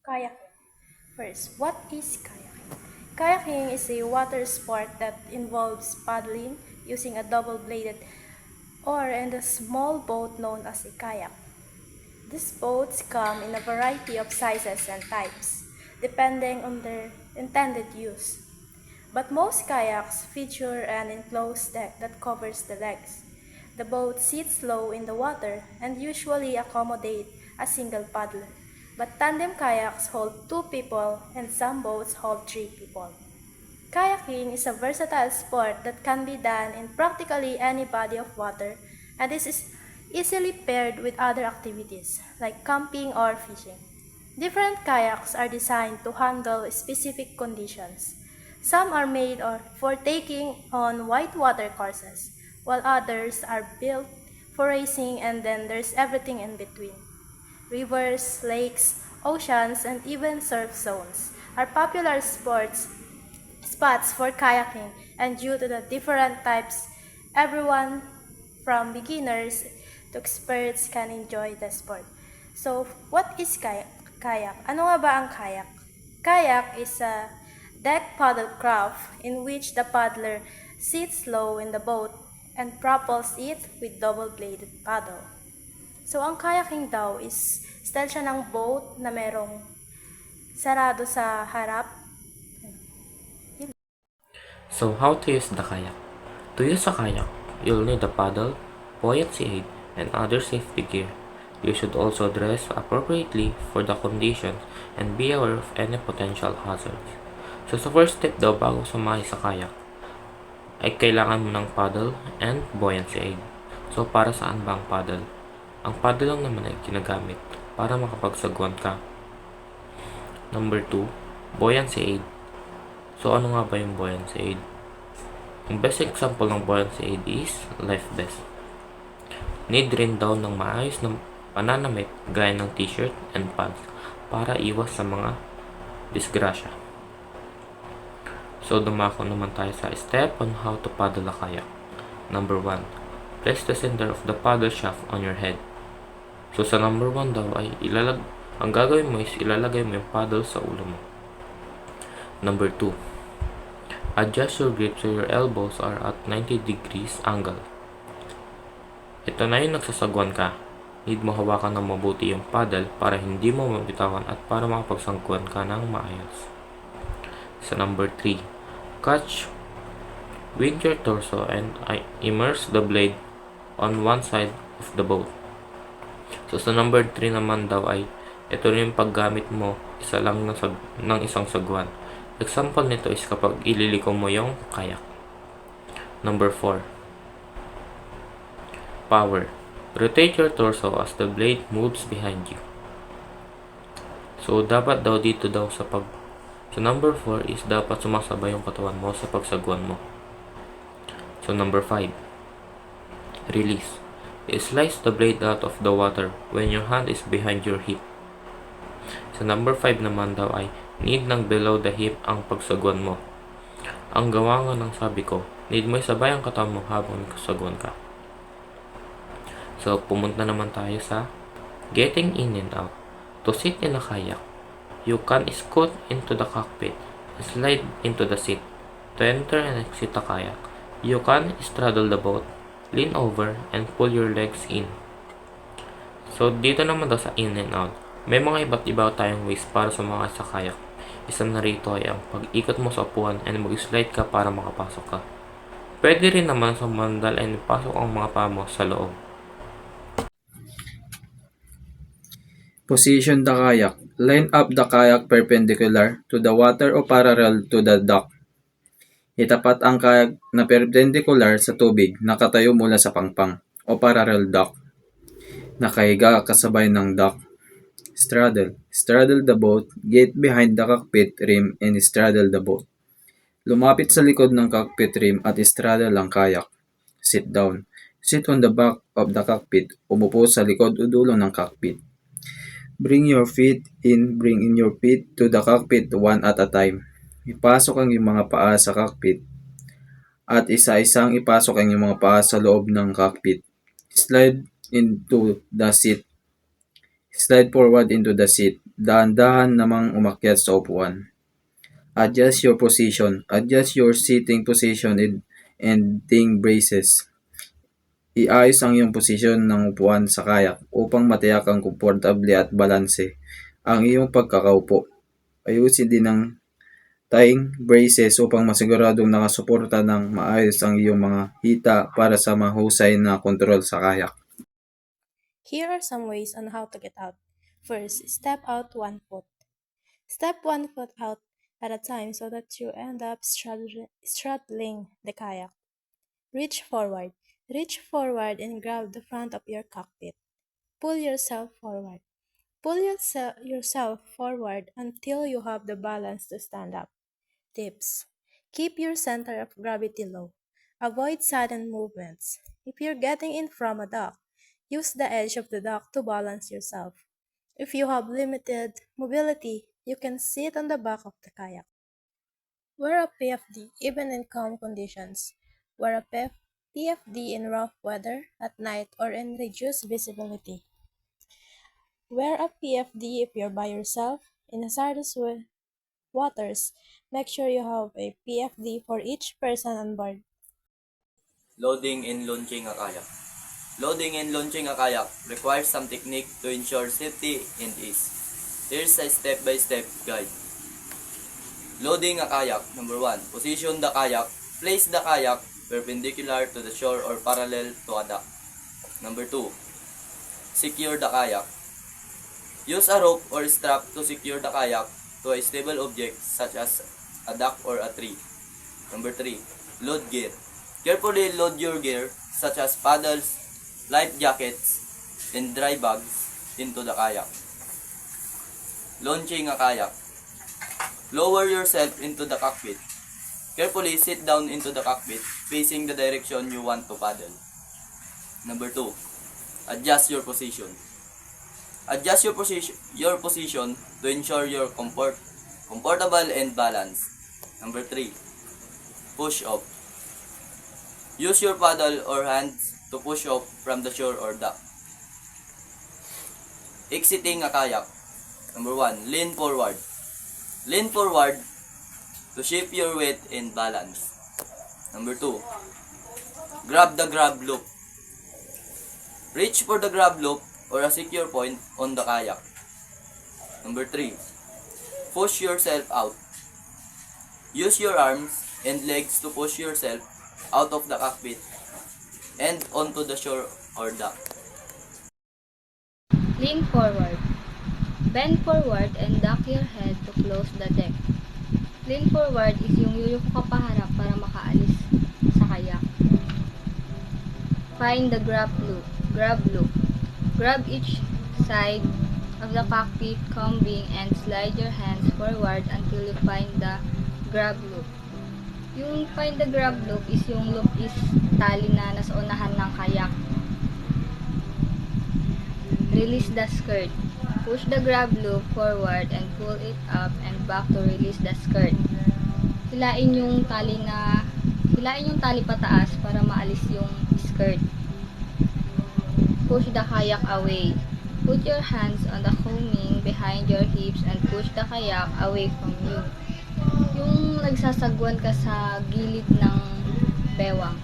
Kayaking. First, what is kayaking? Kayaking is a water sport that involves paddling using a double-bladed or in a small boat known as a kayak. These boats come in a variety of sizes and types, depending on their intended use. But most kayaks feature an enclosed deck that covers the legs. The boat sits low in the water and usually accommodate a single paddler. But tandem kayaks hold two people and some boats hold three people. Kayaking is a versatile sport that can be done in practically any body of water, and this is easily paired with other activities like camping or fishing. Different kayaks are designed to handle specific conditions. Some are made for taking on whitewater courses, while others are built for racing, and then there's everything in between. Rivers, lakes, oceans, and even surf zones are popular sports spots for kayaking, and due to the different types, everyone from beginners to experts can enjoy the sport. So, what is kayak? Ano nga ba ang kayak? Kayak is a deck paddle craft in which the paddler sits low in the boat and propels it with double-bladed paddle. So, ang kayaking daw is style siya ng boat na merong sarado sa harap. So how to use the kayak? To use a kayak, you'll need a paddle, buoyancy aid, and other safety gear. You should also dress appropriately for the conditions and be aware of any potential hazards. So sa first step daw bago sumakay sa kayak, ay kailangan mo ng paddle and buoyancy aid. So para saan ba ang paddle? Ang paddle lang naman ay ginagamit para makapagsagwan ka. Number 2, buoyancy aid. So ano nga ba yung buoyancy aid? Ang best example ng buoyancy aid is life vest. Need rin daw ng maayos na pananamit gaya ng t-shirt and pants para iwas sa mga disgrasya. So dumako naman tayo sa step on how to paddle a kayak. Number 1, place the center of the paddle shaft on your head. So sa number 1 daw ay ang gagawin mo is ilalagay mo yung paddle sa ulo mo. Number 2, adjust your grip so your elbows are at 90 degrees angle. Ito na yung nagsasagwan ka. Need mo hawakan ng mabuti yung paddle para hindi mo mabitawan at para makapagsangkuan ka ng maayos. Sa number 3, wind your torso and immerse the blade on one side of the boat. So sa number 3 naman daw ay ito rin yung paggamit mo isa lang ng isang sagwan. Example nito is kapag ililiko mo yung kayak. Number 4, power. Rotate your torso as the blade moves behind you. So dapat daw dito daw sa number 4 is dapat sumasabay yung katawan mo sa pagsagwan mo. So number 5, release. Slice the blade out of the water when your hand is behind your hip. Sa number 5 naman daw ay need ng below the hip ang pagsagwan mo. Ang gawa nga ng sabi ko, need mo isabay ang katawan mo habang nagkasagwan ka. So, pumunta naman tayo sa getting in and out. To sit in a kayak, you can scoot into the cockpit and slide into the seat. To enter and exit the kayak, you can straddle the boat, lean over, and pull your legs in. So, dito naman daw sa in and out, may mga iba't iba tayong ways para sumakay sa kayak. Isa na rito ay ang pag-ikot mo sa upuan and mag-slide ka para makapasok ka. Pwede rin naman sa mandal and pasok ang mga paa mo sa loob. Position the kayak. Line up the kayak perpendicular to the water o parallel to the dock. Itapat ang kayak na perpendicular sa tubig, nakatayo mula sa pangpang o parallel dock. Nakahiga kasabay ng dock. Straddle. Straddle the boat, get behind the cockpit rim and straddle the boat. Lumapit sa likod ng cockpit rim at straddle ang kayak. Sit down. Sit on the back of the cockpit. Umupo sa likod o dulo ng cockpit. Bring in your feet to the cockpit one at a time. Ipasok ang iyong mga paa sa cockpit at isa-isang ipasok ang iyong mga paa sa loob ng cockpit. Slide into the seat. Slide forward into the seat. dahan-dahan namang umakyat sa upuan. Adjust your position. Adjust your sitting position and ending braces. Iayos ang iyong posisyon ng upuan sa kayak upang matiyak ang komportable at balanse ang iyong pagkakaupo. Ayusin din ang tying braces upang masiguradong nakasuporta ng maayos ang iyong mga hita para sa mahusay na kontrol sa kayak. Here are some ways on how to get out. First, step out 1 foot. Step 1 foot out at a time so that you end up straddling the kayak. Reach forward. Reach forward and grab the front of your cockpit. Pull yourself forward. Pull yourself forward until you have the balance to stand up. Tips. Keep your center of gravity low. Avoid sudden movements. If you're getting in from a dock, use the edge of the dock to balance yourself. If you have limited mobility, you can sit on the back of the kayak. Wear a PFD even in calm conditions. Wear a PFD in rough weather, at night, or in reduced visibility. Wear a PFD if you're by yourself. In hazardous waters, make sure you have a PFD for each person on board. Loading and launching a kayak. Loading and launching a kayak requires some technique to ensure safety and ease. Here's a step-by-step guide. Loading a kayak. Number 1. Position the kayak. Place the kayak perpendicular to the shore or parallel to a dock. Number 2. Secure the kayak. Use a rope or strap to secure the kayak to a stable object such as a dock or a tree. Number 3. Load gear. Carefully load your gear such as paddles, life jackets, and dry bags into the kayak. Launching a kayak. Lower yourself into the cockpit. Carefully sit down into the cockpit facing the direction you want to paddle. Number 2. Adjust your position. Adjust your position to ensure you're comfortable and balanced. Number 3. Push off. Use your paddle or hands to push off from the shore or dock. Exiting a kayak. Number 1. Lean forward. Lean forward to shift your weight and balance. Number 2. Grab the grab loop. Reach for the grab loop or a secure point on the kayak. Number 3. Push yourself out. Use your arms and legs to push yourself out of the cockpit and onto the shore or dock. Lean forward. Bend forward and duck your head to close the deck. Lean forward is yung yuyuko ka paharap para makaalis sa kayak. Find the grab loop. Grab each side of the cockpit combing and slide your hands forward until you find the grab loop. Yung find the grab loop is yung loop is tali na nasa unahan ng kayak. Release the skirt. Push the grab loop forward and pull it up and back to release the skirt. Hilain yung tali pataas para maalis yung skirt. Push the kayak away. Put your hands on the coaming behind your hips and push the kayak away from you. Yung nagsasagwan ka sa gilid ng bewang.